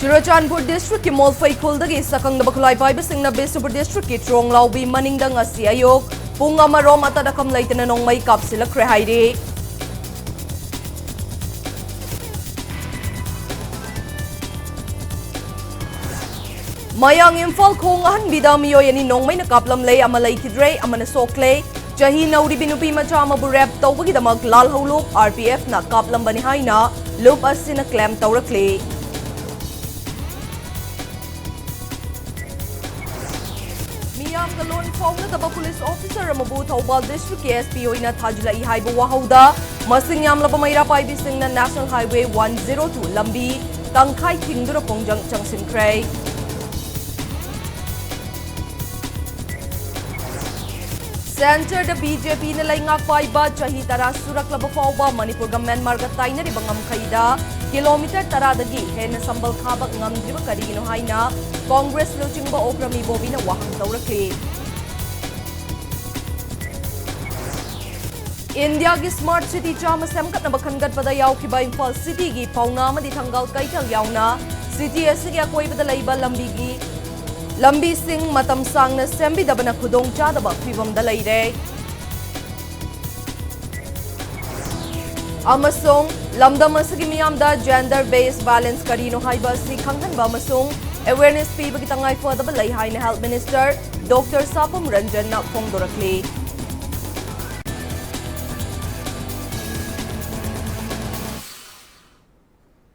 Churachandpur District ki Molfai Khuldagi sakang na bakulay paibasing na Bisnupur District ki Tronglaubi maningdang asi ayok pung amarom at adakam laytan na nong may kapsila krehayri. Mayang Imphal khongahan bidamiyo yani nong may nakaplam lay amalay kidre amana sokle jahi nauri binupi macha amabu rap tawbagi damak lal hawlop RPF na kaplam bani haina loop asina claim tawrakle. Miyam galon fauna taba police officer amabu Thawbal District SPO ina thajla ihaibu wahauda masing yam laba mayra paibising na National Highway 102 lambi tangkai thingdura pongjang changsinkray. Center the BJP na lay ngak paiba chahi tara surak laba fauba Manipur government marga taina ri bangam khaida kilometer tara dagi hena sambal khabak ngam driba karigino haina Congress luchingba okrami bobina wahang tawrakli. India gi smart city chama semkat na bakhangat pada yaukiba Imphal city gi pauna madi thangal kaital yauna city asigi akoi bada laiba lambi gi lambi sing matam sang na sembi dabana khudong chadaba phibam da leire amasong lamdam asigi miyam da gender based violence karino haiba si khanghan ba amasong awareness pibagi tangai further lei haina health minister Dr. Sapam Ranjan na phongdorakli.